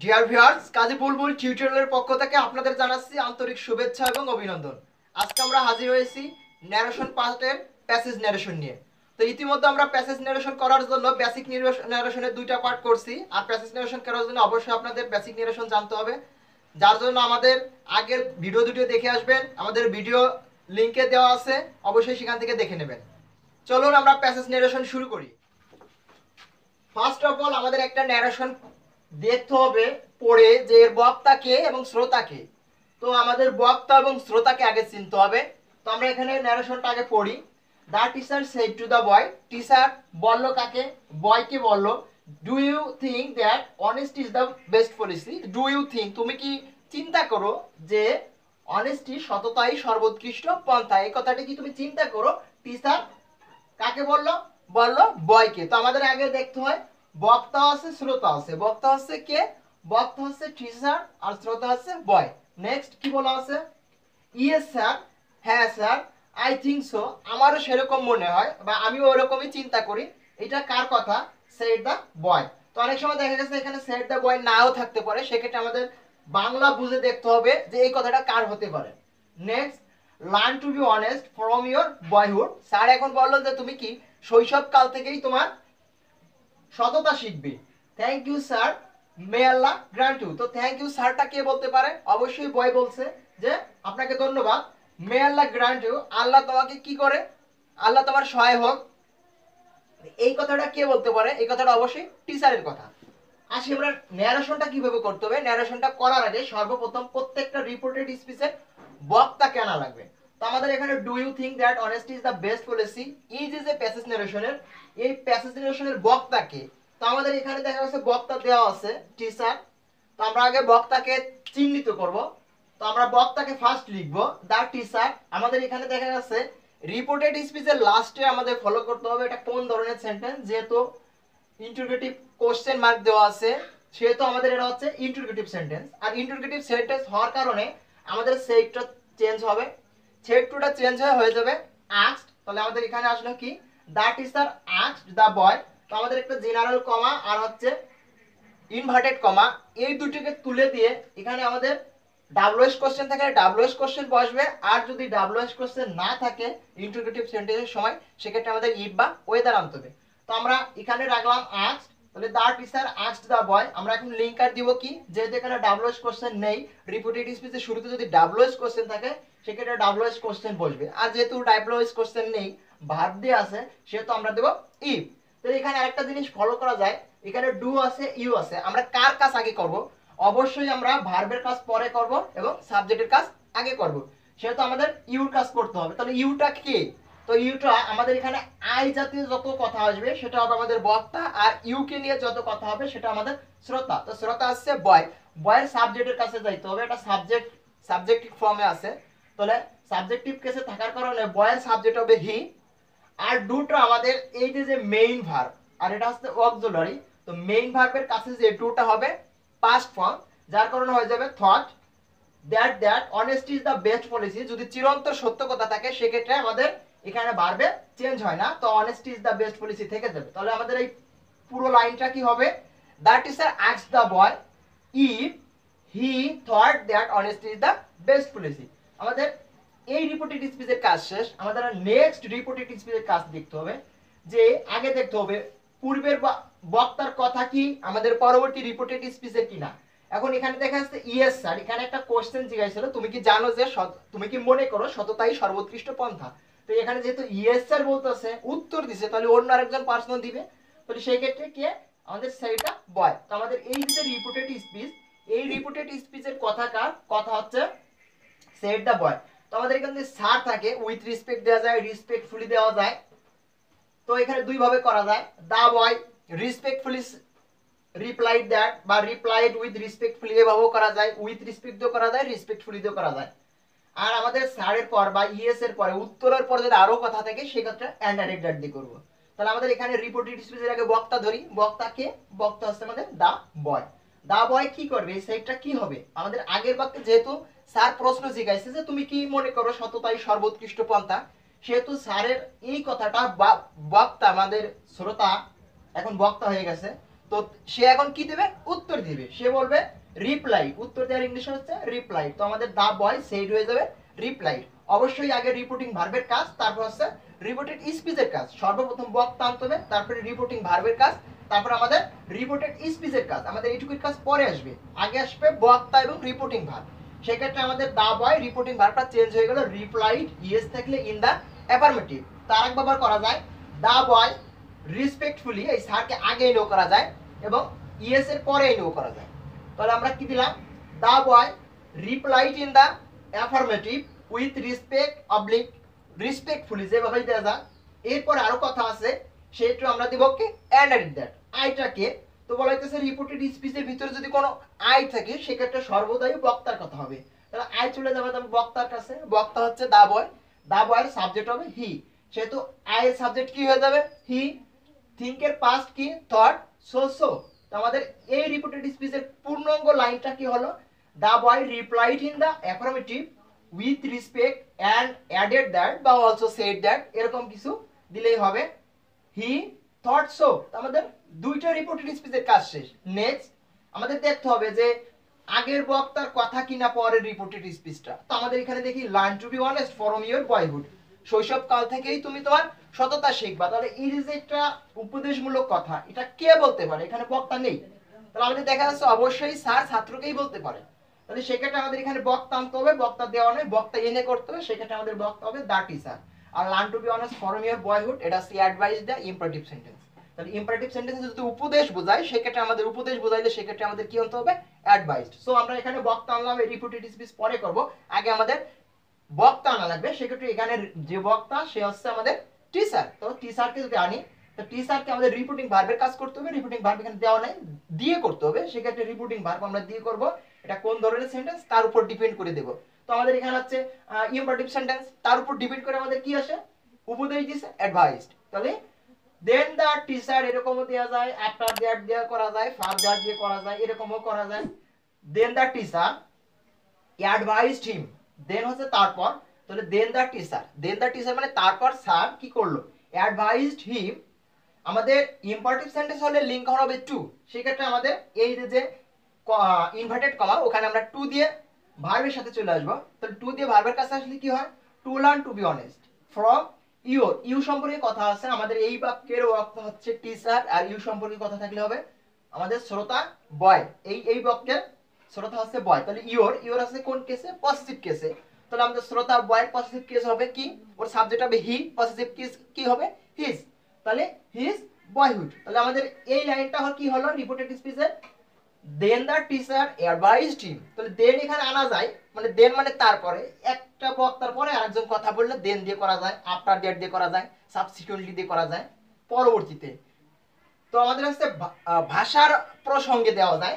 Dear viewers, কাজী বুলবুল টিউটোরিয়ালের পক্ষ থেকে আপনাদের জানাচ্ছি আন্তরিক শুভেচ্ছা এবং অভিনন্দন। আজকে আমরা হাজির হয়েছি ন্যারেশন পার্টের প্যাসেজ ন্যারেশন নিয়ে। তো ইতিমধ্যে আমরা প্যাসেজ ন্যারেশন করার জন্য বেসিক ন্যারেশনের দুইটা পার্ট করছি, আর প্যাসেজ ন্যারেশন করার জন্য অবশ্যই আপনাদের বেসিক ন্যারেশন জানতে হবে। যার জন্য আমাদের আগের ভিডিও দুটো দেখে আসবেন, আমাদের ভিডিও লিংকে দেওয়া আছে, অবশ্যই সেখান থেকে দেখে নেবেন। চলুন আমরা প্যাসেজ ন্যারেশন শুরু করি। ফার্স্ট অফ অল আমাদের একটা ন্যারেশন দেখতে হবে পড়ে যে এর বক্তাকে এবং শ্রোতাকে। তো আমাদের বক্তা এবং শ্রোতাকে আগে চিনতে হবে। তো আমরা এখানে ন্যারেশনটা আগে পড়ি। The teacher said to the boy, teacher বলল কাকে? বয়কে বলল, do you think that honesty is the best policy. Do you think, তুমি কি চিন্তা করো যে অনেস্টি সততাই সর্বোৎকৃষ্ট পন্থা? এই কথাটি কি তুমি চিন্তা করো? টিচার কাকে বললো? বললো বয়কে। তো আমাদের আগে দেখতে হয় বক্তা আছে শ্রোতা আছে। বক্তা হচ্ছে কে? বক্তা হচ্ছে টিচার আর শ্রোতা হচ্ছে বয়। নেক্সট কি বলা আছে? ইয়েস স্যার, হ্যাঁ স্যার, আই থিঙ্ক সো, আমারও সেরকম মনে হয় বা আমিও ওরকমই চিন্তা করি। এটা কার কথা? Said the boy. তো অনেক সময় দেখা গেছে এখানে সেড দ্য বয় নাও থাকতে পারে, সেক্ষেত্রে আমাদের বাংলা বুঝে দেখতে হবে যে এই কথাটা কার হতে পারে। Next, learn to be honest from your boyhood. Sir এখন বললো যে তুমি কি শৈশবকাল থেকেই তোমার সততা শিখবে। Thank you sir, may Allah grant you. তো থ্যাংক ইউ স্যারটা কে বলতে পারে? অবশ্যই বয় বলছে যে আপনাকে ধন্যবাদ, মে আল্লাহ গ্রান্ট ইউ, আল্লাহ তোমাকে কি করে? আল্লাহ তোমার সহায় হোক। এই কথাটা কে বলতে পারে? এই কথাটা অবশ্যই টিচারের কথা। আসি আমরা ন্যারেশনটা কিভাবে করতে হবে। ন্যারেশনটা করার আগে সর্বপ্রথম প্রত্যেকটা রিপোর্টেড স্পিচের বক্তা কেনা লাগবে। তো আমাদের এখানে do you think that honesty is the best policy, এই যে প্যাসেজ ন্যারেশনের, এই প্যাসেজ ন্যারেশনের বক্তা কে? তো আমাদের এখানে দেখা যাচ্ছে বক্তা দেওয়া আছে টিচার। তো আমরা আগে বক্তাকে চিহ্নিত করব। তো আমরা বক্তাকে ফার্স্ট লিখব দ্য টিচার। আমাদের এখানে দেখা যাচ্ছে রিপোর্টেড স্পিচের লাস্টে আমাদের ফলো করতে হবে এটা কোন ধরনের সেন্টেন্স। যেহেতু ইন্টারোগেটিভ কোশ্চেন মার্ক দেওয়া আছে, সেহেতু আমাদের এটা হচ্ছে ইন্টারোগেটিভ সেন্টেন্স। আর ইন্টারোগেটিভ সেন্টেন্স হওয়ার কারণে আমাদের সেটটা চেঞ্জ হবে, সেট টুটা চেঞ্জ হয়ে যাবে আস্কড। তাহলে আমাদের এখানে আসলো কি? The teacher asked the boy. তো আমাদের একটা জেনারেল কমা আর হচ্ছে ইনভার্টেড কমা, এই দুটিকে তুলে দিয়ে এখানে আমাদের ডাব্লিউএস কোশ্চেন থাকে, ডাব্লিউএস কোশ্চেন বসবে। আর যদি ডাব্লিউএস কোশ্চেন না থাকে ইন্টারোগেটিভ সেন্টেন্সের সময়, সেক্ষেত্রে আমাদের ইফ বা ওয়েদার আনতে হবে। তো আমরা এখানে রাখলাম আস্কড। তাহলে the teacher asked the boy. আমরা এখন লিঙ্কার দিব কি? যেহেতু এখানে ডাব্লিউএস কোশ্চেন নেই, রিপিটেড স্পিচের শুরুতে যদি ডাব্লিউএস কোশ্চেন থাকে সেক্ষেত্রে ডাব্লিউএস কোশ্চেন বসবে। আর যেহেতু ডাব্লিউএস কোশ্চেন নেই, ভার্ব দিয়ে আছে, সেহেতু আমরা দেব ইফ। তো এখানে আরেকটা জিনিস ফলো করা যায়, এখানে ডু আছে ইউ আছে, আমরা কার কাজ আগে করব? অবশ্যই আমরা ভার্বের কাজ পরে করব এবং সাবজেক্টের কাজ আগে করব। সেহেতু আমাদের ইউর কাজ করতে হবে। তাহলে ইউটা কে? তো ইউটা আমাদের এখানে আই জাতীয় যত কথা আসবে সেটা হবে আমাদের বক্তা, আর ইউকে নিয়ে যত কথা হবে সেটা আমাদের শ্রোতা। তো শ্রোতা আসছে বয়, বয়ের সাবজেক্টের কাছে যাইতে হবে। এটা সাবজেক্টিভ ফর্মে আছে। তাহলে সাবজেক্টিভ কেসে থাকার কারণে বয়ের সাবজেক্ট হবে হি। আর ডুটা আমাদের এই যে মেইন ভার্ব, আর এটা হচ্ছে অক্সিলারি। তো মেইন ভার্বের কাছে যে ডুটা হবে পাস্ট ফর্ম, যার কারণে হয়ে যাবে thought that honesty is the best policy. যদি চিরন্তর সত্য কথা থাকে সেক্ষেত্রে আমাদের এখানে ভার্বে চেঞ্জ হয় না, তো honesty is the best policy থেকে যাবে। তাহলে আমাদের এই পুরো লাইনটা কি হবে? The teacher asked the boy if he thought that honesty is the best policy. আমাদের এই রিপোর্টেড স্পিচের কাজ শেষ। আমাদের নেক্সট রিপোর্টেড স্পিচের কাজ দেখতে হবে, যে আগে দেখতে হবে পূর্বের বক্তার কথা কি আমাদের পরবর্তী রিপোর্টেড স্পিচের কিনা। এখন এখানে দেখা যাচ্ছে ইয়েস স্যার, এখানে একটা কোশ্চেন জিজ্ঞাসা ছিল, তুমি কি জানো যে তুমি কি মনে করো সততাই সর্বোৎকৃষ্ট পন্থা? তো এখানে যেহেতু ইয়েস স্যার বলতেছে, উত্তর দিছে, তাহলে অন্য আরেকজন পার্সন দিবে। তাহলে সেই ক্ষেত্রে কে? আমাদের সেইটা বয়। তো আমাদের এই যে রিপোর্টেড স্পিচ, এই রিপোর্টেড স্পিচের কথাকার কথা হচ্ছে সেড দ্য বয়। তো আমাদের এখানে স্যার থাকে, উইথ রেসপেক্ট দেওয়া যায়, রেসপেক্টফুলি দেওয়া যায়। তো এখানে দুই ভাবে করা যায়, দা বয় রেসপেক্টফুলি রিপ্লাইড দ্যাট বা রিপ্লাইড উইথ রেসপেক্টফুলি, এভাবেও করা যায়, উইথ রেসপেক্ট দিয়েও করা যায়, রেসপেক্টফুলি দিয়েও করা যায়। আর আমাদের স্যারের পর বা ইএস এর পরে উত্তরের পরে যদি আরো কথা থাকে সেক্ষেত্রে অ্যান্ডারেক্ট দ্যাট দিয়ে করবো। তাহলে আমাদের এখানে রিপোর্টেড স্পিচের আগে বক্তা ধরি। বক্তাকে? বক্তা হচ্ছে আমাদের দা বয়। দা বয় কি করবে? সেইটা কি হবে? আমাদের আগের বাক্যে যেহেতু স্যার প্রশ্ন জিজ্ঞাসা যে তুমি কি মনে করো সততাই সর্বোৎকৃষ্ট পন্থা, সেহেতু স্যারের এই কথাটা বক্তা আমাদের শ্রোতা এখন বক্তা হয়ে গেছে। তো সে এখন কি দেবে, উত্তর দিবে। সে বলবে রিপ্লাই, উত্তর দেওয়ার ইংলিশ হচ্ছে রিপ্লাই। তো আমাদের দা বয় সেইড হয়ে যাবে রিপ্লাই। অবশ্যই আগে রিপোর্টিং ভার্বের কাজ, তারপর হচ্ছে রিপোর্টেড স্পিচের কাজ। সর্বপ্রথম বক্তা আনতে হবে, তারপরে রিপোর্টিং ভার্বের কাজ, তারপর আমাদের রিপোর্টেড স্পিচের কাজ। আমাদের এইটুকুর কাজ পরে আসবে, আগে আসবে বক্তা এবং রিপোর্টিং ভার্ব। সেক্ষেত্রে আমাদের দা বয় রিপোর্টিং ভার্বটা চেঞ্জ হয়ে গেল রিপ্লাইড ইয়েস থাকলে ইন দা অ্যাফার্মেটিভ। তার এক ব্যবহার করা যায় দা বয় রেসপেক্টফুলি, এই স্যারকে আগে নো করা যায় এবং ইয়েস এর পরে নো করা যায়। তাহলে আমরা কি দিলাম, the boy replied in the affirmative with respect oblique respectfully, যেভাবে দেওয়া যায়। এরপর আরো কথা আছে, সেটা আমরা দেব কি অ্যান্ড দ্যাট, আইটাকে। তো বলা হইতেছে রিপোর্টেড স্পিচের ভিতরে যদি কোনো আই থাকে সেক্ষেত্রে সর্বদাই বক্তার কথা হবে। তাহলে আই চলে যাবে তবে বক্তার কাছে, বক্তা হচ্ছে দা বয়, দা বয়ের সাবজেক্ট হবে হি, সেহেতু আই এর সাবজেক্ট কি হয়ে যাবে হি। থিংক এর পাস্ট কি থট, সো সো। তো আমাদের এই রিপোর্টেড স্পিচের পূর্ণাঙ্গ লাইনটা কি হলো, the boy replied in the affirmative with respect and added that বা অলসো সেড দ্যাট, এরকম কিছু দিলেই হবে। He thought so. আমাদের দুইটা রিপোর্টেড স্পিচের কাজ শেষ। নেক্সট আমাদের দেখতে হবে যে আগের বক্তার কথা কিনা পরের রিপোর্টেড স্পিচটা। তো আমাদের এখানে দেখি learn to be honest from your boyhood, শৈশব কাল থেকেই তুমি তোমার সততা শিখবা। তাহলে এই যে একটা উপদেশমূলক কথা, এটা কে বলতে পারে, এখানে বক্তা নেই। তাহলে আমাদের দেখা যাচ্ছে অবশ্যই স্যার ছাত্রকেই বলতে পারে। তাহলে সেক্ষেত্রে আমাদের এখানে বক্তা আনতে হবে, বক্তা দেওয়া নয়, বক্তা এনে করতে হবে। সেক্ষেত্রে আমাদের বক্তা হবে দা টিচার। আর learn to be honest from your boyhood, এটা হচ্ছে অ্যাডভাইস দ্য ইম্পারেটিভ সেন্টেন্স। তাহলে ইম্পারেটিভ সেন্টেন্স যদি উপদেশ বোঝায়, সেক্ষেত্রে আমাদের উপদেশ বোঝাইলে সেক্ষেত্রে আমাদের কি হতে হবে অ্যাডভাইসড। সো আমরা এখানে বক্তা আনলাম, এই রিপোর্টেড স্পিচ পরে করব, আগে আমাদের বক্তা আনা লাগবে। সেক্ষেত্রে এখানে যে বক্তা সে হচ্ছে আমাদের টিচার। তো টিচারকে যদি আনি, তো টিচারকে আমাদের রিপোর্টিং ভার্বের কাজ করতে হবে। রিপোর্টিং ভার্ব এখানে দেওয়া নাই, দিয়ে করতে হবে। সেক্ষেত্রে রিপোর্টিং ভার্ব আমরা দিয়ে করব। এটা কোন ধরনের সেন্টেন্স তার উপর ডিপেন্ড করে দেব। তো আমাদের এখানে হচ্ছে ইম্পারেটিভ সেন্টেন্স, তার উপর ডিপেন্ড করে আমাদের কি আসে, উপদেশ দিছে অ্যাডভাইসড। তাহলে দেন দা টিচার এরকমও দেওয়া যায়, আফটার দ্যাট দিয়ে করা যায়, ফার্দার দিয়ে করা যায়, এরকমও করা যায়। দেন দা টিচার অ্যাডভাইসড হিম, দেন হচ্ছে তারপর। তাহলে দেন the teacher, then the teacher মানে তারপর স্যার কি করলো, অ্যাডভাইসড হিম। আমাদের ইম্পারেটিভ সেন্টেন্স হলে লিংক হবে টু, সেক্ষেত্রে আমাদের এই যে ইনভার্টেড কমা ওখানে আমরা টু দিয়ে ভার্বের সাথে চলে আসবো। তাহলে টু দিয়ে ভার্বের কাছে আসলে কি হয়, to learn to be honest from your, you সম্পর্কে কথা আছে। আমাদের এই বাক্যের অর্থ হচ্ছে টিচার, আর ইউ সম্পর্কে কথা থাকলে হবে আমাদের শ্রোতা বয়। এই বাক্যের শ্রোতা হচ্ছে বয়। তাহলে ইওর, ইওর আছে কোন কেসে, পজিটিভ কেসে। তাহলে আমাদের শ্রোতা বয়ের পজিটিভ কেস হবে কি, ওর সাবজেক্ট হবে হি, পজিটিভ কেস কি হবে হিজ। তাহলে হিজ বয়হুড। তাহলে আমাদের এই লাইনটা কি হলো reported স্পিচে, then the teacher advised হিম। তাহলে দেন এখানে আনা যায়, মানে দেন মানে তারপরে, একটা বক্তার পরে আরেকজন কথা বললে দেন দিয়ে করা যায়, আফটার দ্যাট দিয়ে করা যায়, সাবসিকুয়েন্টলি দিয়ে করা যায়, পরবর্তীতে। তো আমাদের হচ্ছে ভাষার প্রসঙ্গে দেওয়া যায়,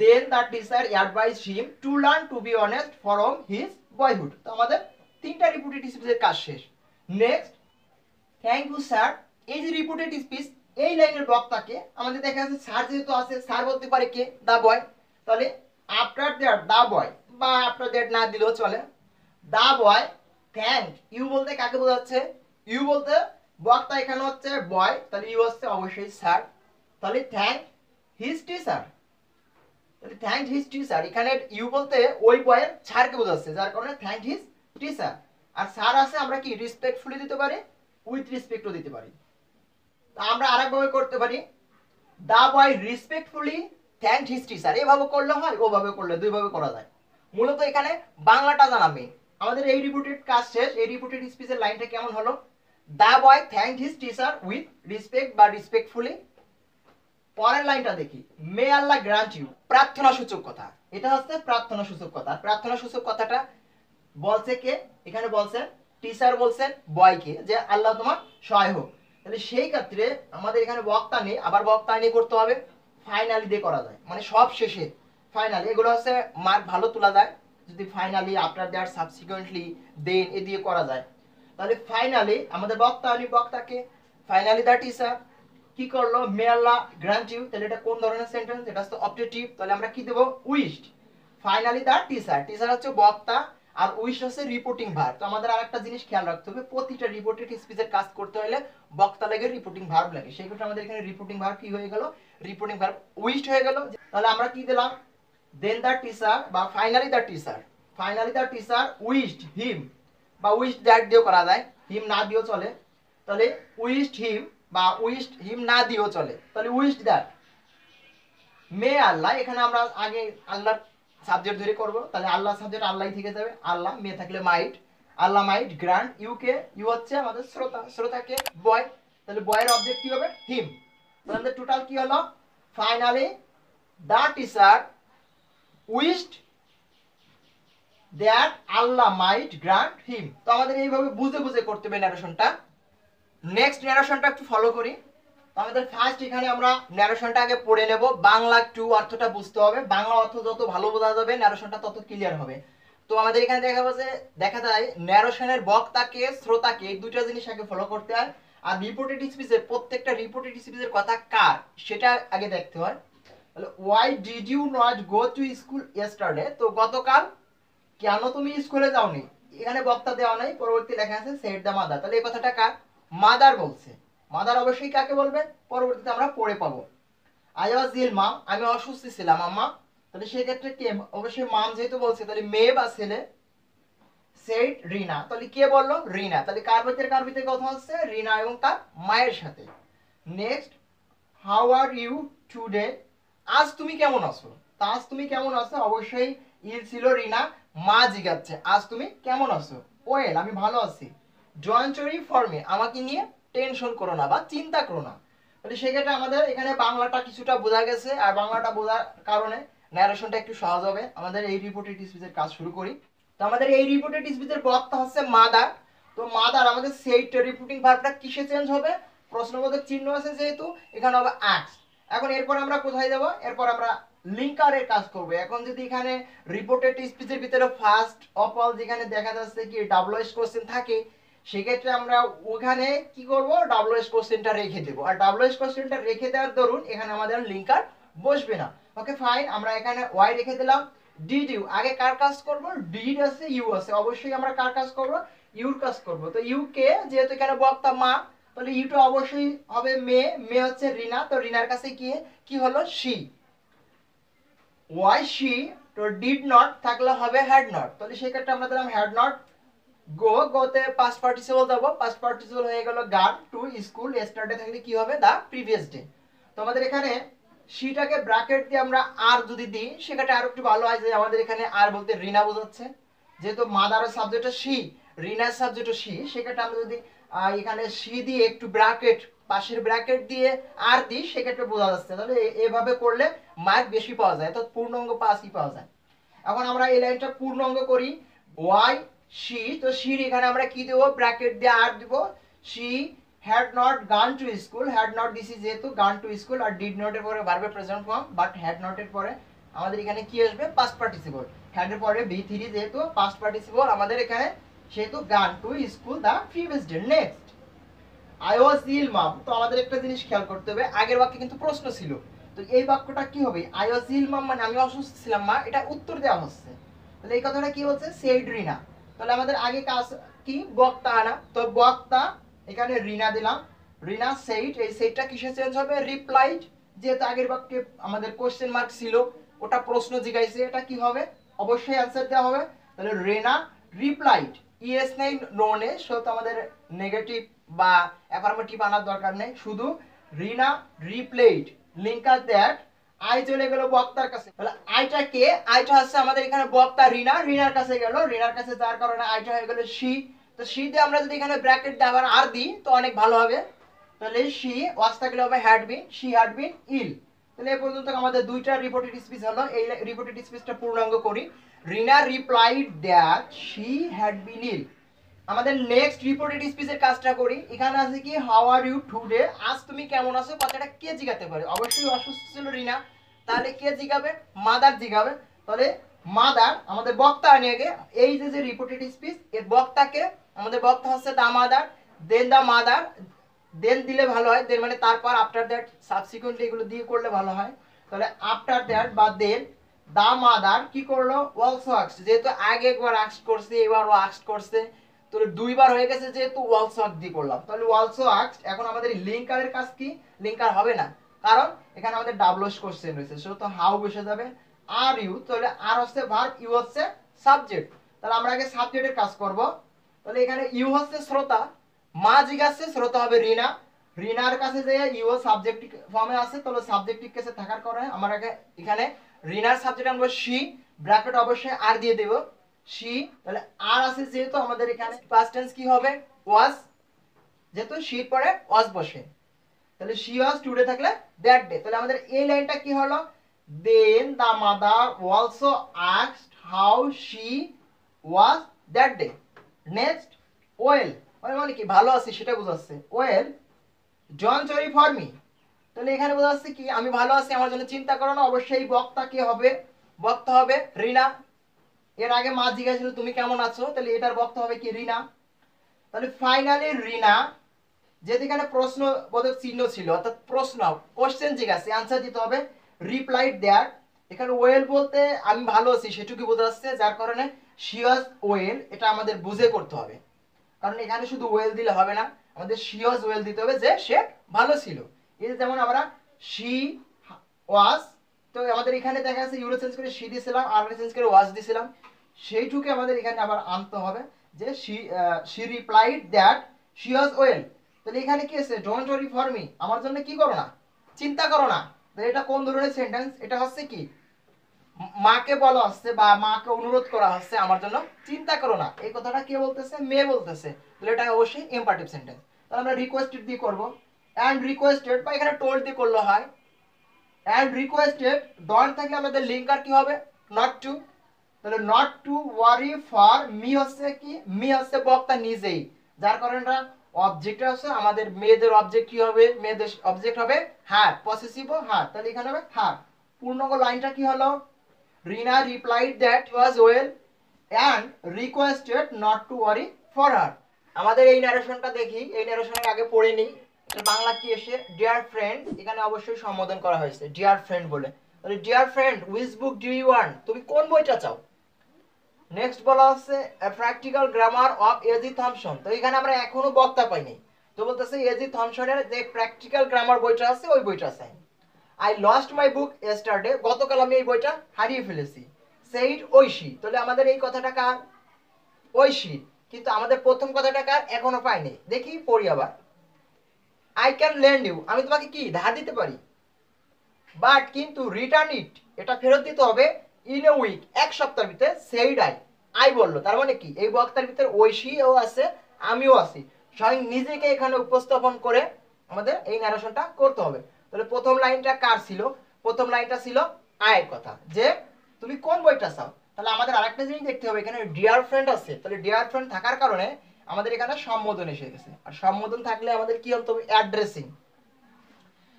then the teacher advised him to learn to be honest from his boyhood. তো আমাদের তিনটা রিপোর্টেড স্পিচের কাজ শেষ। নেক্সট থ্যাংক ইউ স্যার, এই যে রিপোর্টেড স্পিচ, এই লাইনের বক্তাকে আমাদের দেখা যাচ্ছে স্যার যেহেতু আছে, স্যার বলতে পারে কে, দা বয়। তাহলে আফটার দ্যাট দা বয়, বা আফটার দ্যাট না দিলেও চলে, দা বয় থ্যাংক ইউ বলতে কাকে বোঝাচ্ছে, ইউ বলতে বক্তা এখানে হচ্ছে বয়, তাহলে ইউ হচ্ছে অবশ্যই স্যার। তাহলে থ্যাংক হিজ টিচার, তাহলে থ্যাংক হিজ টিচার, এখানে ইউ বলতে ওই বয়ের স্যারকে বোঝাচ্ছে, যার কারণে থ্যাংক হিজ টিচার। আর স্যার আছে আমরা কি রেসপেক্টফুলি দিতে পারি, উইথ রেসপেক্টও দিতে পারি। আমরা আরেকভাবে করতে পারি, দা বয় রেসপেক্টফুলি থ্যাঙ্কড হিজ টিচার, এভাবে করলে হয়, ওভাবে করলে, দুইভাবে করা যায়। মূলত এখানে বাংলাটা জানা মেইন। আমাদের এই রিপোর্টেড কাজ শেষ। এই রিপোর্টেড স্পিচের লাইনটা কেমন হলো, the boy thanked his teacher with respect বা রেসপেক্টফুলি। পরের লাইনটা দেখি, মে আল্লাহ গ্রান্ট ইউ, প্রার্থনা সূচক কথা। এটা হচ্ছে প্রার্থনা সূচক কথা। প্রার্থনা সূচক কথাটা বলছে কে, এখানে বলছেন টিচার, বলছেন বয়কে যে আল্লাহ তোমার সহায় হোক। তাহলে সেই ক্ষেত্রে আমাদের এখানে বক্তা নেই, আবার বক্তা নিয়ে করতে হবে ফাইনালি দিয়ে করা যায়, মানে সব শেষে ফাইনালি। এগুলো হচ্ছে মার্ক ভালো তোলা যায় যদি ফাইনালি, আফটার দ্যাট, সাবসিকুয়েন্টলি, দেন এ দিয়ে করা যায়। তাহলে ফাইনালি আমাদের বক্তা আনি, বক্তাকে ফাইনালি দা টিচার কি করলো, মে আল্লাহ গ্রান্ট ইউ। তাহলে এটা কোন ধরনের সেন্টেন্স, এটা হচ্ছে অবজেক্টিভ। তাহলে আমরা কি দেব, উইশড। ফাইনালি দা টিচার, টিচার হচ্ছে বক্তা, আর উইশ হচ্ছে রিপোর্টিং ভার্ব। তো আমাদের আরেকটা জিনিস খেয়াল রাখতে হবে, প্রতিটা রিপোর্টেড স্পিচের কাজ করতে হলে বক্তা লাগে, রিপোর্টিং ভার্ব লাগে। সেই ক্ষেত্রে আমাদের এখানে রিপোর্টিং ভার্ব কি হয়ে গেল, রিপোর্টিং ভার্ব উইশড হয়ে গেল। তাহলে আমরা কি দিলাম, দেন দ্য টিচার বা ফাইনালি দ্য টিচার উইশড হিম বা উইশড দ্যাট দিয়েও করা যায়, হিম না দিয়েও চলে। তাহলে উইশড হিম বা উইশড হিম না দিয়েও চলে, তাহলে উইশড দ্যাট মে আল্লাহ, এখানে আমরা আগে আল্লাহর সাবজেক্ট ধরে করব, তাহলে আল্লাহ সাবজেক্ট আল্লাহই থেকে যাবে, আল্লাহ, মে থাকলে মাইট, আল্লাহ মাইট গ্রান্ট ইউকে, ইউ হচ্ছে আমাদের শ্রোতা, শ্রোতাকে বয়, তাহলে বয়ের অবজেক্ট কি হবে, হিম। তাহলে আমাদের টোটাল কি হলো, finally the teacher wished that Allah might grant him. তো আমাদের এইভাবে বুঝে বুঝে করতে হবে ন্যারেশনটা। নেক্সট ন্যারেশনটা একটু ফলো করি। আমাদের ফার্স্ট এখানে আমরা ন্যারেশনটা আগে পড়ে নেব, বাংলা একটু অর্থটা বুঝতে হবে, বাংলা অর্থ যত ভালো বোঝা যাবে ন্যারেশনটা তত ক্লিয়ার হবে। তো আমাদের এখানে দেখা যায় ন্যারেশনের বক্তাকে শ্রোতাকে এই দুইটা জিনিস আগে ফলো করতে হয়। আর রিপোর্টেড স্পিচের প্রত্যেকটা রিপোর্টেড স্পিচের কথা কার সেটা আগে দেখতে হয়। তাহলে why did you not go to school yesterday, তো গতকাল কেন তুমি স্কুলে যাওনি, এখানে বক্তা দেওয়া নাই, পরবর্তী লেখা আছে সেড দ্য মাদার, তাহলে এই কথাটা কার, মাদার বলছে। মাদার অবশ্যই কাকে বলবে, পরবর্তীতে আমরা পড়ে পাবো। আই ওয়াজ ইল মাম, আমি অসুস্থ ছিলাম আম্মা, তাহলে সেই ক্ষেত্রে কে, অবশ্যই মাম যেহেতু বলছে তাহলে মেয়ে বা ছেলে, সেড রিনা, তাহলে কে বললো, রিনা, তাহলে কার ভিতরে কথা হচ্ছে, রিনা এবং তার মায়ের সাথে। Next, how are you today, আজ তুমি কেমন আছো, তা আজ তুমি কেমন আছো, অবশ্যই ইল ছিল রিনা, মা জিজ্ঞাসছে আজ তুমি কেমন আছো, ওয়েল আমি ভালো আছি, ডোন্ট ওয়ারি ফর মি, আমাকে নিয়ে টেনশন করো না বা চিন্তা করো না। তাহলে সেক্ষেত্রে আমাদের এখানে বাংলাটা কিছুটা বোঝা গেছে, আর বাংলাটা বোঝার কারণে ন্যারেশনটা একটু সহজ হবে। আমাদের এই রিপোর্টেড স্পিচের কাজ শুরু করি। তো আমাদের এই রিপোর্টেড স্পিচের বক্তা হচ্ছে মাদার। তো মাদার আমাদের সেইটা রিপোর্টিং ভার্বটা কিসে চেঞ্জ হবে, প্রশ্নবোধক চিহ্ন আছে যেহেতু, এখানে হবে আস্ক। এখন এরপর আমরা কোথায় যাব, এরপর আমরা লিঙ্কারের কাজ করব। এখন যদি এখানে রিপোর্টেড স্পিচের ভিতরে ফার্স্ট অফ অল যেখানে দেখা যাচ্ছে কি ডাব্লিউএস কোশ্চেন থাকে, সেক্ষেত্রে আমরা ওখানে কি করব, ডাব্লিউএস কোশ্চেনটা রেখে দেব। আর ডাব্লিউএস কোশ্চেনটা রেখে দেওয়ার দরুন এখানে আমাদের লিঙ্কার বসবে না। ওকে ফাইন, আমরা এখানে ওয়াই রেখে দিলাম। ডিড ইউ, আগে কার কাজ করব, ডিড আছে ইউ আছে, অবশ্যই আমরা কার কাজ করব, ইউর কাজ করব। তো ইউ কে, যেহেতু এখানে বক্তা মা, তাহলে ইউটা অবশ্যই হবে মেয়ে, মেয়ে হচ্ছে রিনা, তো রিনার কাছে গিয়ে কি হলো, শি। ওয়াই শি, তো ডিড নট থাকলে হবে হ্যাড নট, তাহলে সেই ক্ষেত্রে আমরা দিলাম হ্যাড নট গো, গোতে পাস্ট পার্টিসিপল দেবো, পাস্ট পার্টিসিপল হয়ে গেল গান টু স্কুল, ইয়েস্টারডে থাকলে কি হবে, দা প্রিভিয়াস ডে। তো আমাদের এখানে শিটাকে ব্র্যাকেট দিয়ে আমরা আর যদি দিই সেক্ষেত্রে আরো একটু ভালো হয়, যে আমাদের এখানে আর বলতে রিনা বোঝাচ্ছে, যেহেতু মাদারের সাবজেক্টটা শি, রিনার সাবজেক্টও শি, সেক্ষেত্রে আমরা যদি এখানে শি দিয়ে একটু ব্র্যাকেট, পাশের ব্র্যাকেট দিয়ে আর দিই, সেক্ষেত্রে বোঝা যাচ্ছে। তাহলে এভাবে করলে মার্ক বেশি পাওয়া যায়, অর্থাৎ পূর্ণাঙ্গ পাসই পাওয়া যায়। এখন আমরা এই লাইনটা পূর্ণাঙ্গ করি, ওয়াই শি, তো শির এখানে আমরা কি দেবো, ব্র্যাকেট দিয়ে আর দিব, she had not gone to school, had not দিছি যেহেতু গান টু স্কুল, আর ডিড নট এর পরে ভার্বের present form, but had not এর পরে আমাদের এখানে কি আসবে, পাস্ট পার্টিসিপল, হ্যাড এর পরে বি3 যেহেতু পাস্ট পার্টিসিপল আমাদের এখানে, সেহেতু gone to school the previous day. Next, I was ill ma'am, তো আমাদের একটা জিনিস খেয়াল করতে হবে, আগের বাক্যে কিন্তু প্রশ্ন ছিল, তো এই বাক্যটা কি হবে, আই ওয়াজ ইল মাম মানে আমি অসুস্থ ছিলাম মা, এটা উত্তর দেওয়া হচ্ছে, তাহলে এই কথাটা কি হচ্ছে, সেড রিনা। তাহলে আমাদের আগে কাজ কি, বক্তা আনা, তো বক্তা এখানে রিনা দিলাম, রিনা সেইড, এই সেইডটা কিসে চেঞ্জ হবে, রিপ্লাইড, যেহেতু আগের বাক্যে আমাদের কোশ্চেন মার্ক ছিল, ওটা প্রশ্ন জিজ্ঞাসা, এটা কি হবে, অবশ্যই অ্যানসার দেওয়া হবে। তাহলে রিনা রিপ্লাইড, ইয়েস নেই নো নেই, সেহেতু আমাদের নেগেটিভ বা অ্যাফার্মেটিভ আনার দরকার নেই, শুধু রিনা রিপ্লাইড, লিঙ্কার দ্যাট, আই চলে গেল বক্তার কাছে, তাহলে আইটা কে, আইটা হচ্ছে আমাদের এখানে বক্তা রিনা, রিনার কাছে গেল, রিনার কাছে যাওয়ার কারণে আইটা হয়ে গেল শি। তো শি দিয়ে আমরা যদি এখানে ব্র্যাকেট দিয়ে আবার আর দিই তো অনেক ভালো হবে, তাহলে শি ওয়াজ থাকলে হবে had been, she had been ill. তাহলে এই পর্যন্ত আমাদের দুইটা রিপোর্টেড স্পিচ হলো, এই রিপোর্টেড স্পিচটা পূর্ণাঙ্গ করি, Rina replied that she had been ill. আমাদের নেক্সট রিপোর্টেড স্পিচের কাজটা করি, এখানে আছে কি, হাউ আর ইউ টুডে, আজ তুমি কেমন আছো, কথাটা কে জিজ্ঞাতে পারে, অবশ্যই অসুস্থ ছিল রিনা, তাহলে কে জিগাবে, মাদার জিগাবে। তাহলে মাদার আমাদের বক্তা আনি আগে, এই যে রিপোর্টেড স্পিচ এর বক্তাকে, আমাদের বক্তা হচ্ছে দা মাদার, দেন দা মাদার, দেন দিলে ভালো হয়, দেন মানে তারপর, আফটার দ্যাট, সাবসিকুয়েন্টলি এগুলো দিয়ে করলে ভালো হয়। তাহলে আফটার দ্যাট বা দেন দা মাদার কি করলো অলসো আস্কড, যেহেতু আগে একবার আস্কড করছে এবারও আস্কড করছে, তো দুইবার হয়ে গেছে যেহেতু অলসো আস্কড দিয়ে করলাম, তাহলে অলসো আস্কড। এখন আমাদের লিঙ্কারের কাজ কি, লিঙ্কার হবে না, কারণ এখানে আমাদের ডাবলস কোশ্চেন রয়েছে, তো হাউ বসে যাবে আর ইউ, তাহলে আর হচ্ছে ভার্ব, ইউ হচ্ছে সাবজেক্ট। তাহলে আমরা আগে সাবজেক্টের কাজ করব। তাহলে এখানে ইউ হচ্ছে শ্রোতা, মা জিজ্ঞাসা শ্রোতা হবে রিনা, রিনার কাছে যে ইউ সাবজেক্ট ফর্মে আছে, তাহলে সাবজেক্টিভ কেসে থাকার কারণে আমরা এখানে রিনার সাবজেক্ট আনবো শি, ব্র্যাকেট অবশ্যই আর দিয়ে দেব শি। তাহলে আর আছে যেহেতু আমাদের এখানে পাস্ট টেন্স কি হবে ওয়াজ, যেহেতু শির পরে ওয়াজ বসে, তাহলে শি ওয়াজ টুডে থাকলে দ্যাট ডে। তাহলে আমাদের এই লাইনটা কি হলো, then the mother also asked how she was that day. Next well, well মানে কি ভালো আছি সেটা বোঝাচ্ছে, well don't worry for me, তাহলে এখানে বোঝা যাচ্ছে কি আমি ভালো আছি আমার জন্য চিন্তা করো না। অবশ্যই বক্তা কি হবে, বক্তা হবে রিনা, এর আগে মা জিজ্ঞাসা ছিল তুমি কেমন আছো, তাহলে এটার বক্তা হবে কি রিনা। তাহলে ফাইনালি রিনা, যেহেতু এখানে প্রশ্ন বোধক চিহ্ন ছিল অর্থাৎ প্রশ্ন কোশ্চেন জিজ্ঞাসা আনসার দিতে হবে, রিপ্লাইড দ্যাট, এখানে ওয়েল বলতে আমি ভালো আছি সেটুকু বোঝা যাচ্ছে, যার কারণে শি ওয়াজ ওয়েল, এটা আমাদের বুঝে করতে হবে, কারণ এখানে শুধু ওয়েল দিলে হবে না, আমাদের শি ওয়াজ ওয়েল দিতে হবে যে সে ভালো ছিল। এই যেমন আমরা শি ওয়াজ, তো আমাদের এখানে দেখা যাচ্ছে ইউরো চেঞ্জ করে শি দিয়েছিলাম আর চেঞ্জ করে ওয়াজ দিয়েছিলাম, সেইটুকু আমাদের এখানে আবার আনতে হবে যে she replied that she was well. তাহলে এখানে কি আছে ডোন্ট ওয়ারি ফর মি, আমার জন্য কি করো না, চিন্তা করো না। তাহলে এটা কোন ধরনের সেন্টেন্স, এটা হচ্ছে কি মাকে বলা হচ্ছে বা মাকে অনুরোধ করা হচ্ছে আমার জন্য চিন্তা করো না, এই কথাটা কে বলতেছে, মেয়ে বলতেছে, তাহলে এটা অবশ্যই ইম্পারেটিভ সেন্টেন্স। তাহলে আমরা রিকোয়েস্টেড দিয়ে করব, এন্ড রিকোয়েস্টেড বা এখানে টোল্ড দিয়ে করলে হয়, এন্ড রিকোয়েস্টেড ডন্ট থাকলে আমাদের লিঙ্কার কি হবে নট টু, তাহলে not to worry for me হচ্ছে কি, মি হচ্ছে বক্তা নিজেই, যার কারণে অবজেক্ট আছে আমাদের, মেয়েদের অবজেক্ট কি হবে, মেয়েদের অবজেক্ট হবে হার, পসেসিভ হার, তাহলে এখানে হবে হার। পূর্ণাঙ্গ লাইনটা কি হলো, Rina replied that was well and requested not to worry for her. আমাদের এই ন্যারেশনটা দেখি, এই ন্যারেশনের আগে পড়ে নিই, বাংলা কি এসে ডিয়ার ফ্রেন্ড, এখানে অবশ্যই সম্বোধন করা হয়েছে ডিয়ার ফ্রেন্ড বলে, তাহলে dear friend which book do you want, তুমি কোন বইটা চাও। নেক্সট বলা হচ্ছে practical grammar of A G Thomson, তো এখানে আমরা এখনো বক্তা পাইনি, তো বলতেছে এজি থমসনের যে প্র্যাকটিক্যাল গ্রামার বইটা আছে ওই বইটা চাই। I lost my book yesterday, গতকাল আমি এই বইটা হারিয়ে ফেলেছি। সেইড ঐশী, তাহলে আমাদের এই কথাটা কার, ঐশী, কিন্তু আমাদের প্রথম কথাটা কার এখনো পাইনি, দেখি পড়ি আবার। আই ক্যান লেন্ড ইউ, আমি তোমাকে কি ধার দিতে পারি, বাট কিন্তু রিটার্ন ইট, এটা ফেরত দিতে হবে ইন এ উইক, এক সপ্তাহের ভিতরে। সেইড আই, আই বললো, তার মানে কি এই বক্তার ভিতরে ঐশীও আছে আমিও আছি, স্বয়ং নিজেকে এখানে উপস্থাপন করে আমাদের এই ন্যারেশনটা করতে হবে। তাহলে প্রথম লাইনটা কার ছিল, প্রথম লাইনটা ছিল আয়ের কথা, যে তুমি কোন বইটা চাও। তাহলে আমাদের আরেকটা জিনিস দেখতে হবে, এখানে ডিয়ার ফ্রেন্ড আছে, তাহলে ডিয়ার ফ্রেন্ড থাকার কারণে আমাদের এখানে সম্বোধন এসে গেছে, আর সম্বোধন থাকলে আমাদের কি হতে হবে অ্যাড্রেসিং,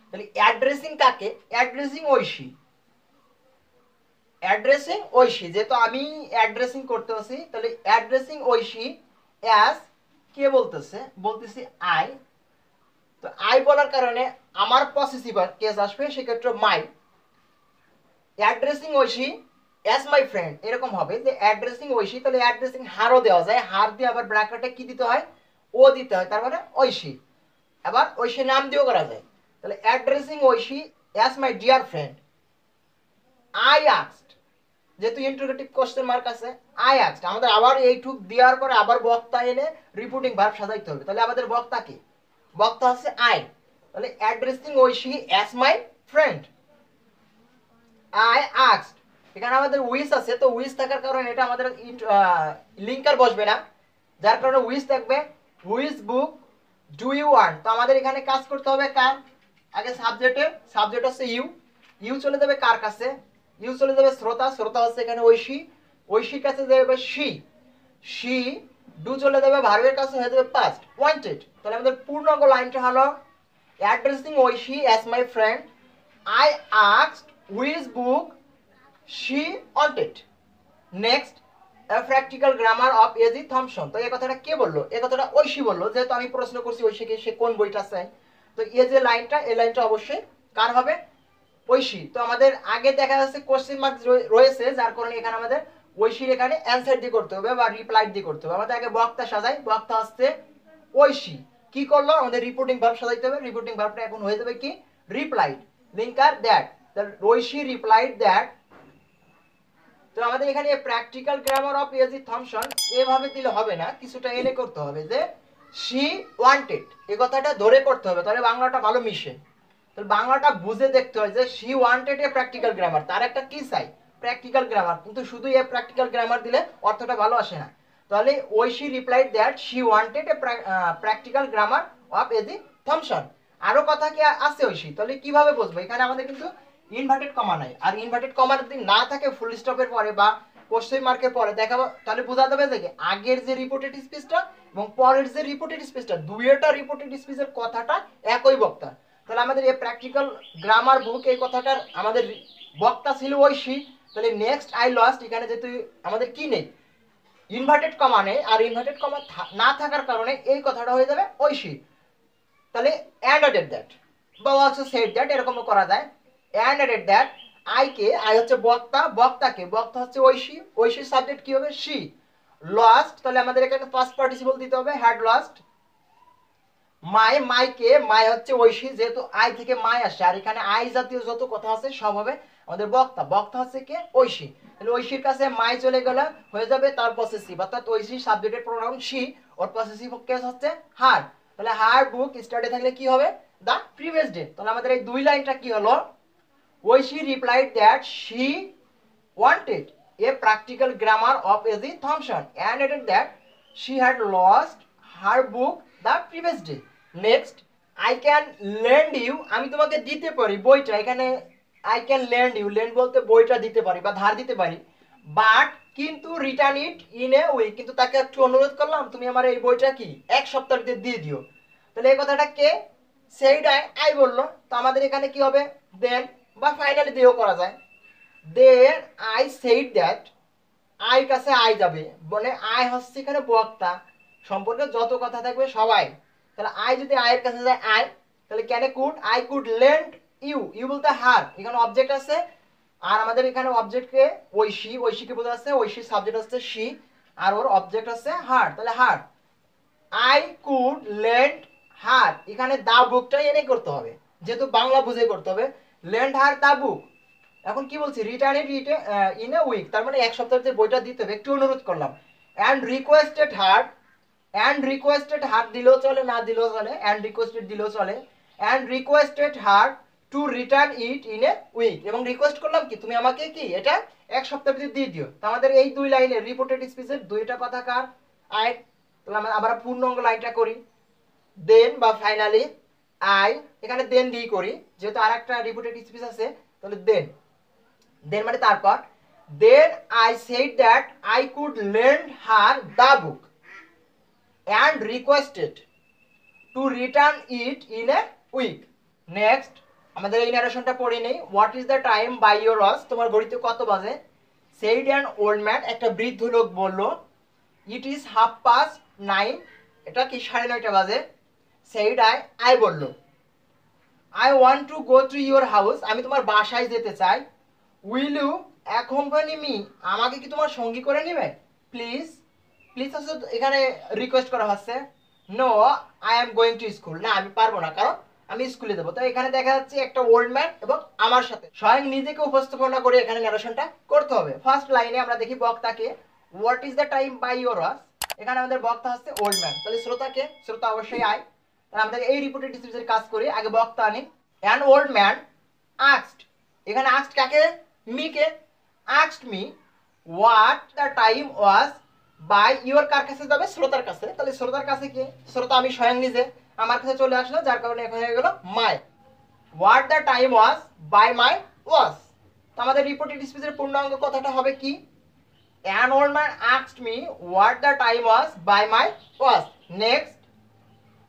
তাহলে অ্যাড্রেসিং কাকে, অ্যাড্রেসিং ঐশী, অ্যাড্রেসিং ঐশী, যেহেতু আমি অ্যাড্রেসিং করতে আছি, তাহলে অ্যাড্রেসিং ঐশী অ্যাজ, কে বলতেছে, বলতেছি আই, তো আই বলার কারণে আমার পসেসিভ কেস আসবে, সেক্ষেত্রে my. Addressing Oishi as my friend, এরকম হবে যে অ্যাড্রেসিং ঐশী, তাহলে অ্যাড্রেসিং হারও দেওয়া যায়, হার দিয়ে আবার ব্র্যাকেটে কি দিতে হয় ও দিতে হয়, তার মানে ঐশী, আবার ঐশী নাম দিয়েও করা যায়। তাহলে addressing Oishi as my dear friend, I asked, যেহেতু ইন্টারোগেটিভ কোশ্চেন মার্ক আছে, আই আস্কড, আমাদের আবার এইটুক দেওয়ার পরে আবার বক্তা এনে রিপোর্টিং ভার্ব সাজাইতে হবে, তাহলে আমাদের বক্তা কি, বক্তা হচ্ছে আই, তাহলে addressing Oishi as my friend, I asked, এখানে আমাদের উইস আছে, তো উইস থাকার কারণে এটা আমাদের লিঙ্কার বসবে না, যার কারণে উইস থাকবে which book do you want, তো আমাদের এখানে কাজ করতে হবে কার, আগে সাবজেক্টে, সাবজেক্ট হচ্ছে ইউ, ইউ চলে যাবে কার কাছে, ইউ চলে যাবে শ্রোতা, শ্রোতা হচ্ছে এখানে ঐশী, ঐশীর কাছে যাবে শি, শি ডু চলে যাবে ভার্বের কাছে হয়ে যাবে পাস্ট ওয়ান্টেড। তাহলে আমাদের পূর্ণাঙ্গ লাইনটা হলো addressing Oishi as my friend, I asked which book she wanted. Next practical grammar of A G Thomson, তো এই কথাটা কে বললো, এই কথাটা ঐশী বললো, যেহেতু আমি প্রশ্ন করছি ঐশীকে সে কোন বইটা চাই, তো এই যে লাইনটা, এই লাইনটা অবশ্যই কার হবে, ঐশী। তো আমাদের আগে দেখা যাচ্ছে কোশ্চেন মার্ক রয়েছে, যার কারণে এখানে আমাদের ঐশীর এখানে অ্যান্সার দিয়ে করতে হবে বা রিপ্লাই দিয়ে করতে হবে। আমাদের আগে বক্তা সাজাই, বক্তা হচ্ছে ঐশী, কি করলো আমাদের রিপোর্টিং ভার্ব সাজাইতে হবে। রিপোর্টিং ভার্বটা এখন হয়ে যাবে কি replied, linker that, Oishi replied that. তো আমাদের এখানে practical grammar of A G Thomson এভাবে দিলে হবে না, কিছুটা এনে করতে হবে যে শি ওয়ান্টেড, এই কথাটা ধরে করতে হবে, তাহলে বাংলাটা ভালো মিশে। তাহলে বাংলাটা বুঝে দেখতে হয় যে she wanted a practical grammar, তার একটা কি চাই প্র্যাকটিক্যাল গ্রামার, কিন্তু শুধু এ প্র্যাকটিক্যাল গ্রামার দিলে অর্থটা ভালো আসে না। তাহলে Oishi replied that she wanted a practical grammar of A G Thomson. আরো কথা কি আছে ঐশী, তাহলে কিভাবে বুঝবো? এখানে আমাদের কিন্তু ইনভার্টেড কমা নাই, আর ইনভার্টেড কমা যদি না থাকে ফুল স্টপের পরে বা কোশ্চেন মার্কের পরে দেখাবো, তাহলে বোঝা যাবে যে আগের যে রিপোর্টেড স্পিচটা এবং পরের যে রিপোর্টেড স্পিচটা, দুইটা রিপোর্টেড স্পিচের কথাটা একই বক্তা। তাহলে আমাদের এই প্র্যাকটিক্যাল গ্রামার বুক এই কথাটার আমাদের বক্তা ছিল ঐশী। তাহলে নেক্সট আই লস্ট, এখানে যেহেতু আমাদের কি নেই ইনভার্টেড কমা নেই, আর ইনভার্টেড কমা না থাকার কারণে এই কথাটা হয়ে যাবে ঐশী। তাহলে অ্যান্ড অ্যাডেড দ্যাট বা অলসো সেড দ্যাট এরকমও করা যায়। And added that I K, I হচ্ছে বক্তা, বক্তাকে, বক্তা হচ্ছে ঐশী, ঐশীর সাবজেক্ট কি হবে শি। লস্ট, তাহলে আমাদের এখানে ফার্স্ট পার্টিসিপল দিতে হবে হ্যাড লস্ট। মাই, মাইকে, মাই হচ্ছে ঐশী, যেহেতু আই থেকে মাই আসে, আর এখানে আই জাতীয় যত কথা আছে সব হবে আমাদের বক্তা, বক্তা হচ্ছে কে ঐশী। তাহলে ঐশীর কাছে মাই চলে গেলে হয়ে যাবে তার পসেসিভ, অর্থাৎ ঐশীর সাবজেক্টের pronoun she, or possessive case হচ্ছে হার। তাহলে হার বুক স্টার্টে থাকলে কি হবে দা প্রিভিয়াস ডে। তাহলে আমাদের এই দুই লাইনটা কি হলো, Oishi replied that she wanted a practical grammar of A.Z. Thompson and added that she had lost her book the previous day. Next, I can lend you, আমি তোমাকে দিতে পারি বইটা, এখানে I can lend you, lend বলতে বইটা দিতে পারি বা ধার দিতে পারি, বাট কিন্তু return it in a week, কিন্তু তাকে একটু অনুরোধ করলাম তুমি আমার এই বইটা কি এক সপ্তাহের ভিতরে দিয়ে দিও। তাহলে এই কথাটা কে সেইটাই আই বললো। তো আমাদের এখানে কি হবে দেন বা ফাইনালি দিয়েও করা যায়। Then I said that, I কাছে আই যাবে, মানে আই হচ্ছে এখানে বক্তা, সম্পর্কে যত কথা থাকবে সবাই। তাহলে আই যদি আয়ের কাছে যায় আই, তাহলে can could, I could lend you, you বলতে হার, এখানে অবজেক্ট আছে, আর আমাদের এখানে অবজেক্টকে ঐশী, ঐশীকে বোঝা যাচ্ছে, ঐশীর সাবজেক্ট হচ্ছে শি, আর ওর অবজেক্ট হচ্ছে হার, তাহলে হার। আই কুড লেন্ড হার, এখানে দা বুকটাই এনে করতে হবে, যেহেতু বাংলা বুঝে করতে হবে, লেন্ড হার দা বুক। এখন কি বলছি return it in a week, তার মানে এক সপ্তাহের বইটা দিতে হবে, একটু অনুরোধ করলাম। And requested her, and requested her দিলেও চলে না দিলেও চলে, অ্যান্ড রিকোয়েস্টেড দিলেও চলে। And requested her to return it in a week, এবং রিকোয়েস্ট করলাম কি তুমি আমাকে কি এটা এক সপ্তাহের ভিতরে দিয়ে দিও। তো আমাদের এই দুই লাইনে রিপোর্টেড স্পিচের দুইটা কথা কার আই। তাহলে আমরা পূর্ণাঙ্গ লাইনটা করি, দেন বা ফাইনালি আই, এখানে দেন দিয়ে করি যেহেতু আর একটা রিপোর্টেড স্পিচ আছে, তাহলে দেন, দেন মানে তারপর, then I said that I could lend her the book and requested to return it in a week. Next আমাদের এই ন্যারেশনটা পড়ে নেই। What is the time by your watch, তোমার ঘড়িতে কত বাজে? সেইড অ্যান ওল্ড ম্যান, একটা বৃদ্ধ লোক বলল। ইট ইজ 9:30, এটা কি 9:30 বাজে। সেইড আই, আই বলল। I want to go to your house, আমি তোমার বাসায় যেতে চাই। উইল ইউ অ্যাকম্পানি মি, আমাকে কি তোমার সঙ্গী করে নেবে? প্লিজ, প্লিজ হচ্ছে এখানে রিকোয়েস্ট করা হচ্ছে। No I am going to school, না আমি পারবো না কারণ আমি স্কুলে যাবো। তো এখানে দেখা যাচ্ছে একটা ওল্ড ম্যান এবং আমার সাথে স্বয়ং নিজেকে উপস্থাপনা করে এখানে ন্যারেশনটা করতে হবে। ফার্স্ট লাইনে আমরা দেখি বক্তাকে, what is the time by your watch, এখানে আমাদের বক্তা হচ্ছে ওল্ড ম্যান, তাহলে শ্রোতাকে, শ্রোতা অবশ্যই আই। তাহলে আমাদের এই রিপোর্টেড স্পিচের কাজ করি, আগে বক্তা আনি। অ্যান ওল্ড ম্যান আস্কড, এখানে আস্কড কাকে? মিকে। Asked me what the time was by your, কার কাছে যাবে? শ্রোতার কাছে। তাহলে শ্রোতার কাছে কি? শ্রোতা আমি স্বয়ং নিজে, আমার কাছে চলে আসলো, যার কারণে এখানে হয়ে গেল my. What the time was by my watch, তো আমাদের রিপোর্টেড স্পিচের পূর্ণাঙ্গ কথাটা হবে কি? An old man asked me what the time was by my watch. Next,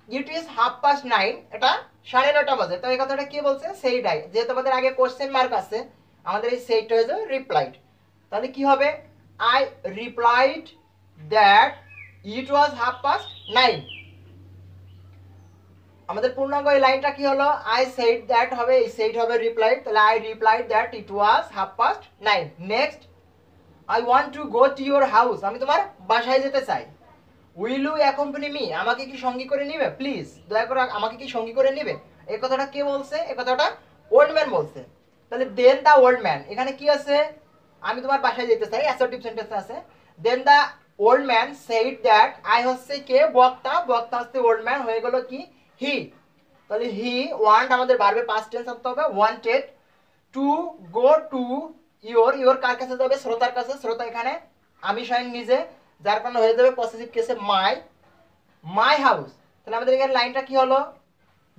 it is 9:30, এটা 9:30 বাজে। তো এই কথাটা কি বলছে? সেইটাই, যেহেতু আমাদের আগে কোশ্চেন মার্ক আছে, আমাদের এই সেইটা হয়ে যাবে রিপ্লাইড। তাহলে কি হবে? আই রিপ্লাইড দ্যাট ইট ওয়াজ 9:30। আমাদের পূর্ণাঙ্গ এই লাইনটা কি হলো, আই সেড দ্যাট হবে, এই সেড হবে রিপ্লাইড, তাহলে I replied that it was 9:30। Next, I want to go to your house, আমি তোমার বাসায় যেতে চাই। উইল ইউ অ্যাকম্পানি মি, আমাকে কি সঙ্গী করে নিবে, প্লিজ দয়া করে আমাকে কি সঙ্গী করে নিবে। এই কথাটা কে বলছে, এই কথাটা ওল্ড ম্যান বলছে। তাহলে দেন দা ওল্ড ম্যান, এখানে কি আছে, আমি তোমার বাসায় যেতে চাই, অ্যাসার্টিভ সেন্টেন্স আছে। Then the old man said that, I হচ্ছে কে, বক্তা, বক্তা হচ্ছে ওল্ড ম্যান, হয়ে গেল কি হি। তাহলে হি ওয়ান্ট আমাদের ভার্বে পাস্ট টেন্স আনতে হবে, wanted to go to your, your কার কাছে যাবে, শ্রোতার কাছে, শ্রোতা এখানে আমি স্বয়ং নিজে, যার কারণে হয়ে যাবে পসেসিভ কেসে মাই, মাই হাউস। তাহলে আমাদের এখানে লাইনটা কি হলো,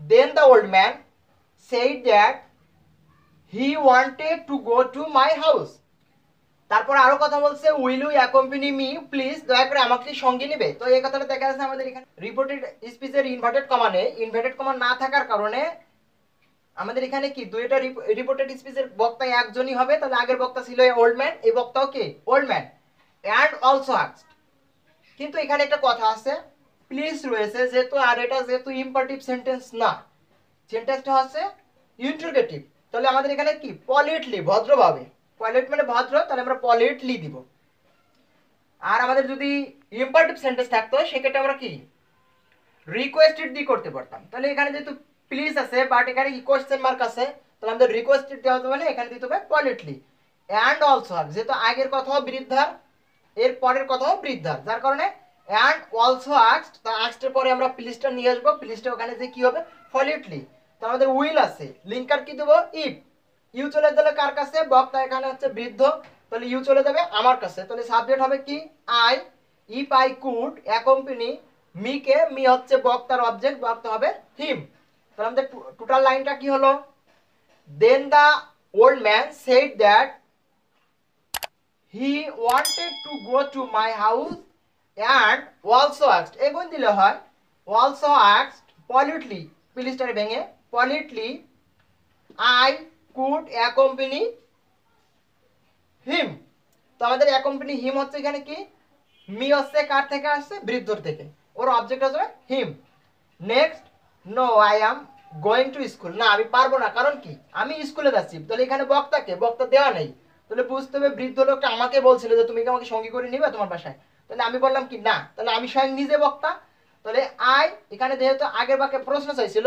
then the old man said that he wanted to go to my house. তারপর আরো কথা বলছে, will you accompany me, please দয়া করে আমাকে সঙ্গে নেবে। তো এই কথাটা দেখা যাচ্ছে আমাদের এখানে রিপোর্টেড স্পিচের ইনভার্টেড কমা নেই, ইনভার্টেড কমা না থাকার কারণে আমাদের এখানে কি দুইটা রিপোর্টেড স্পিচের বক্তা একজনই হবে। তাহলে আগের বক্তা ছিল ওল্ড ম্যান, এই বক্তাও কি old man, and also asked. কিন্তু এখানে একটা কথা আছে, প্লিজ রয়েছে যেহেতু, আর এটা যেহেতু ইম্পারেটিভ সেন্টেন্স না, সেন্টেন্সটা হচ্ছে ইন্টারোগেটিভ, তাহলে আমাদের এখানে কি পলিটলি, ভদ্রভাবে, পলিট মানে ভদ্র, তাহলে আমরা পলিটলি দিব। আর আমাদের যদি ইম্পারেটিভ সেন্টেন্স থাকতো সেক্ষেত্রে আমরা কি রিকোয়েস্টেড দিয়ে করতে পারতাম। তাহলে এখানে যেহেতু প্লিজ আছে বাট এখানে কি কোশ্চেন মার্ক আছে, তাহলে আমাদের রিকোয়েস্টেড দেওয়া হবে, মানে এখানে দিতে হবে পলিটলি। অ্যান্ড অলসো, যেহেতু আগের কথাও বৃদ্ধার, এর পরের কথাও বৃদ্ধার, যার কারণে অ্যান্ড অলসো আস্কড, তা আস্কডের পরে আমরা প্লিজটা নিয়ে আসবো, প্লিজটা ওখানে যে কি হবে পলিটলি। তো আমাদের উইল আছে, লিঙ্কার কি দেবো ইফ, ইউ চলে গেলে কার কাছে, বক্তা এখানে হচ্ছে বৃদ্ধ, তাহলে ইউ চলে যাবে আমার কাছে, তাহলে সাবজেক্ট হবে কি I, if I could accompany me, K me হচ্ছে বক্তার অবজেক্ট, বক্তা হবে হিম। তাহলে আমাদের টোটাল লাইনটা কি হলো, then the old man said that he wanted to go to my house and also asked, এগুন দিলে হয় অলসো আস্কড পলিটলি, প্লিজটারে ভেঙে politely I could accompany him. তো আমাদের অ্যাকম্পানি হিম হচ্ছে এখানে কি, মি হচ্ছে কার থেকে আসছে, বৃদ্ধর থেকে, ওর অবজেক্ট হচ্ছে him. Next, no I am going to school, না আমি পারবো না, কারণ কি আমি স্কুলে যাচ্ছি। তাহলে এখানে বক্তাকে, বক্তা দেওয়া নেই, তাহলে বুঝতে হবে বৃদ্ধ লোকটা আমাকে বলছিল যে তুমি কি আমাকে সঙ্গী করে নিবে তোমার বাসায়, তাহলে আমি বললাম কি না, তাহলে আমি স্বয়ং নিজে বক্তা। তাহলে আই, এখানে যেহেতু আগের বাক্যে প্রশ্ন চাইছিল,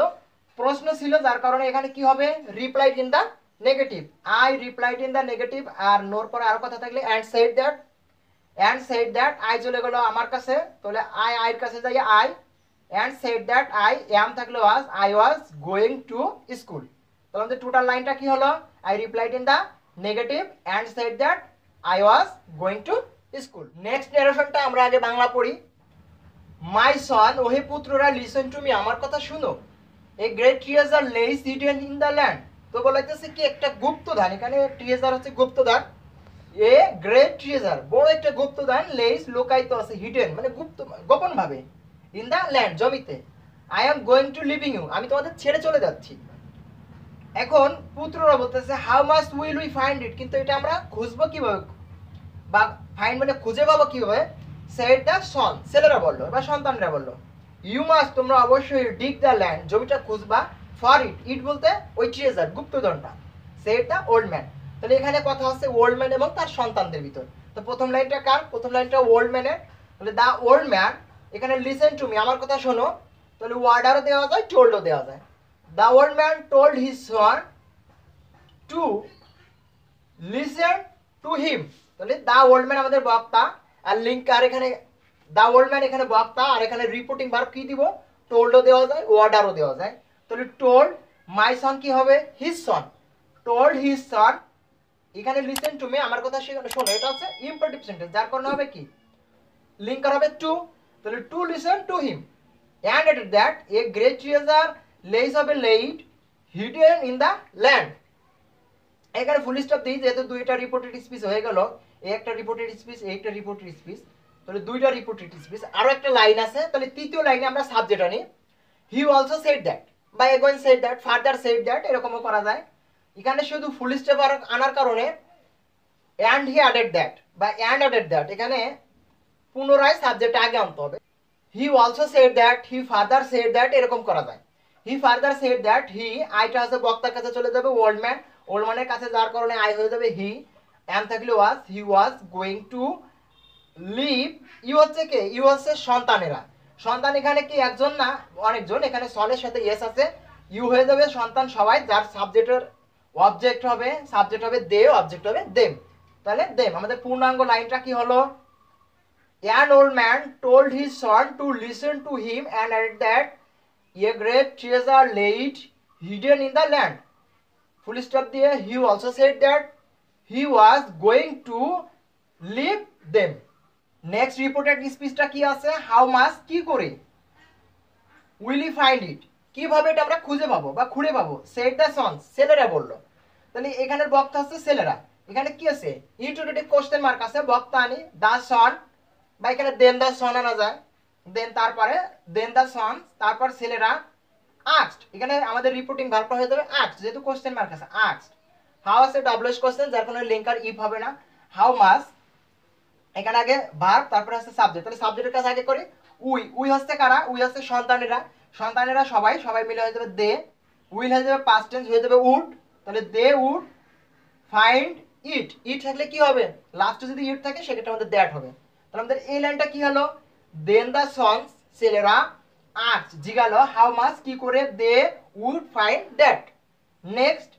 প্রশ্ন ছিল, যার কারণে এখানে কি হবে replied in the negative, I replied in the negative. আর নোর পরে আরো কথা থাকলে and said that, and said that I চলে গেল আমার কাছে, তাহলে আই আইয়ের কাছে যাই I, and said that I am থাকলে was, I was going to school। তাহলে আমাদের টোটাল লাইনটা কি হলো, I replied in the negative and said that I was going to school। Next ন্যারেশনটা আমরা আগে বাংলা পড়ি। মাই সন, ওহে পুত্ররা, লিসেন টু মি, আমার কথা শুনো, a great treasure lays hidden in the land। তো বলাইতেছে কি একটা গুপ্তধন, এখানে ট্রেজার হচ্ছে গুপ্তধন, এ গ্রেট ট্রেজার বড় একটা গুপ্তধন, লেইস লুকায়িত আছে, হিডেন মানে গুপ্ত, গোপন ভাবে, ইন দা ল্যান্ড জমিতে, I am going to leaving you, আমি তোমাদের ছেড়ে চলে যাচ্ছি। এখন পুত্ররা বলতেছে how much will we find it, কিন্তু এটা আমরা খুঁজবো কিভাবে, বা ফাইন্ড মানে খুঁজে পাবো কিভাবে, সেড দা সন, ছেলেরা বললো বা সন্তানরা বললো, ইউ মাস্ট, তোমরা অবশ্যই ডিগ দা ল্যান্ড, জমিটা খুঁজবা, ফর ইট, ইট বলতে ওই ট্রেজার গুপ্তধনটা, সেড দা ওল্ড ম্যান। তাহলে এখানে কথা হচ্ছে ওল্ড ম্যান এবং তার সন্তানদের ভিতর। তো প্রথম লাইনটা কার, প্রথম লাইনটা ওল্ড ম্যানের, তাহলে দা ওল্ড ম্যান, এখানে লিসেন টু মি আমার কথা শোনো, তাহলে ওয়ার্ডারও দেওয়া যায়, টোল্ডও দেওয়া যায়। The old man told his son to listen to him, তাহলে দা ওল্ড ম্যান আমাদের বক্তা, আর লিঙ্ক, আর এখানে দা ওল্ড ম্যান এখানে বক্তা, আর এখানে রিপোর্টিং ভার্ব কি দিব, টোল্ডও দেওয়া যায়, ওয়ার্ডারও দেওয়া যায়। তাহলে টোল্ড মাই সন কি হবে, হিজ সন, টোল্ড হিজ সন, এখানে লিসেন টু মি আমার কথা শোনো, এটা হচ্ছে ইম্পারেটিভ সেন্টেন্স, যার কারণে হবে কি লিঙ্কার হবে টু, তাহলে two listen to him, and at that a great treasure lays হবে laid hidden in the land। এখানে ফুল স্টপ দিই, যেহেতু দুইটা রিপোর্টেড স্পিচ হয়ে গেল, এই একটা রিপোর্টেড স্পিচ, এই একটা রিপোর্টেড স্পিচ, তাহলে দুইটা রিপোর্টেড স্পিচ, আরো একটা লাইন আছে, তাহলে তৃতীয় লাইনে আমরা সাবজেক্ট আনি, হি অলসো সেড দ্যাট বা again said that, further said that, এরকমও করা যায়। এখানে শুধু ফুল স্টপ আনার কারণে and he added that বা and added that, এখানে পুনরায় সাবজেক্ট আগে আনতে হবে, he also said that, he father said that, এরকম করা যায়। হি ফার্দার সেড দ্যাট হি, আইটা আছে বক্তার কাছে চলে যাবে ওল্ড ম্যান, ওল্ড ম্যানের কাছে যার কারণে আই হয়ে যাবে হি, এম থাকলে was, he was going to leave. You হচ্ছে কে? ইউ হচ্ছে সন্তানেরা। সন্তান এখানে কি একজন না অনেকজন, এখানে সলের সাথে ইয়েস আছে, ইউ হয়ে যাবে সন্তান সবাই, যার সাবজেক্টের অবজেক্ট হবে, সাবজেক্ট হবে দে, অবজেক্ট হবে দেম। তাহলে দেম। আমাদের পূর্ণাঙ্গ লাইনটা কি হলো? An old man told his son to listen to him and added that a great treasure laid hidden in the land. Full stop দিয়ে he also said that he was going to leave them. Next reported স্পিচটা কি আছে? How much, কি করে, will E find it, কিভাবে এটা আমরা খুঁজে পাবো বা খুঁড়ে পাবো, সেড দ্য সন্স, ছেলেরা বললো। তাহলে এখানের বক্তা হচ্ছে ছেলেরা, এখানে কি আছে? ইন্ট্রোগেটিভ কোশ্চেন মার্ক আছে, বক্তা আনি দা সন, বা এখানে দেন দা সন আনা যায়, দেন তারপরে দেন দা সন, তারপর ছেলেরা আস্কড, এখানে আমাদের রিপোর্টিং ভার্বটা হয়ে যাবে আস্কড, যেহেতু কোশ্চেন মার্ক আছে আস্কড। হাউ আছে ডাব্লিউএস কোশ্চেন, যার কোনো লিঙ্কার ইফ হবে না। হাউ মাস, এখানে আগে ভার্ব, তারপরে হচ্ছে সাবজেক্ট। তাহলে সাবজেক্টের কাছে আগে করি উই, উই হচ্ছে কারা? উই হচ্ছে সন্তানেরা, সন্তানেরা সবাই, সবাই মিলে হয়ে যাবে দে, উইল হয়ে যাবে পাস্ট টেন্স হয়ে যাবে উড, তাহলে দে উড ফাইন্ড ইট, ইট থাকলে কি হবে? লাস্টে যদি ইট থাকে সেক্ষেত্রে আমাদের দ্যাট হবে। তাহলে আমাদের এই লাইনটা কি হলো? দেন দ্য সন্স, ছেলেরা আস্কড, জিজ্ঞালো হাউ মাস, কি করে, they would find that. Next,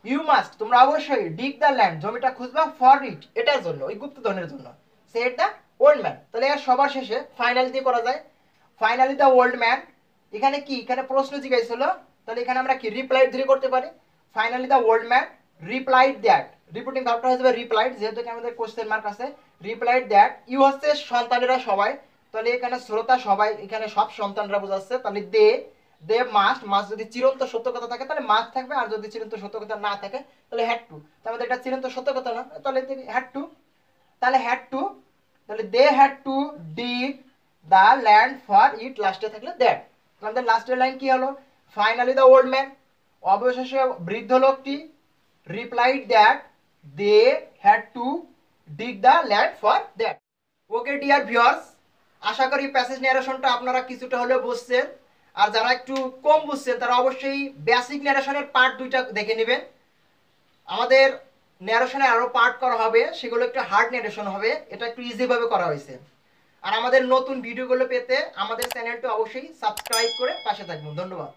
you must, তোমরা অবশ্যই ডিগ দ্য ল্যান্ড, জমিটা খুঁজবা, ফর ইট, এটার জন্য, ওই গুপ্তধনের জন্য, সেড দ্য ওল্ড ম্যান। তাহলে এর সবার শেষে ফাইনালি দিয়ে করা যায়, ফাইনালি দ্য ওল্ড ম্যান, এখানে কি, এখানে প্রশ্ন জিজ্ঞাসা, তাহলে এখানে আমরা কি রিপ্লাইড দিয়ে করতে পারি, finally the old man replied that, repeating ভার্বটা হয়ে যাবে রিপ্লাইড, যেহেতু এখানে আমাদের কোশ্চেন মার্ক আছে, রিপ্লাইড দ্যাট। ইউ হচ্ছে সন্তানেরা সবাই, তাহলে এখানে শ্রোতা সবাই, এখানে সব সন্তানরা বোঝাচ্ছে, তাহলে দে, দে মাস্ট, মাস্ট যদি চিরন্ত সত্য কথা থাকে তাহলে মাস্ট থাকবে, আর যদি চিরন্ত সত্য কথা না থাকে তাহলে হ্যাড টু, তাহলে এটা চিরন্ত সত্য কথা না, তাহলে হ্যাড টু, তাহলে হ্যাড টু, তাহলে they had to dig the land for it, লাস্টে থাকলে দ্যাট। আমাদের লাস্টের লাইন কি হলো? ফাইনালি দ্য ওল্ড ম্যান, অবশেষে বৃদ্ধ লোকটি, replied that they had to dig the land for that. Okay dear viewers, আশা করি প্যাসেজ ন্যারেশনটা আপনারা কিছুটা হলেও বুঝছেন, আর যারা একটু কম বুঝছেন তারা অবশ্যই বেসিক ন্যারেশনের পার্ট 2টা দেখে নেবেন। আমাদের ন্যারেশনে আরো পার্ট করা হবে, সেগুলো একটু হার্ড ন্যারেশন হবে, এটা একটু ইজি ভাবে করা হয়েছে। আর আমাদের নতুন ভিডিওগুলো পেতে আমাদের চ্যানেলটি অবশ্যই সাবস্ক্রাইব করে পাশে থাকবেন। ধন্যবাদ।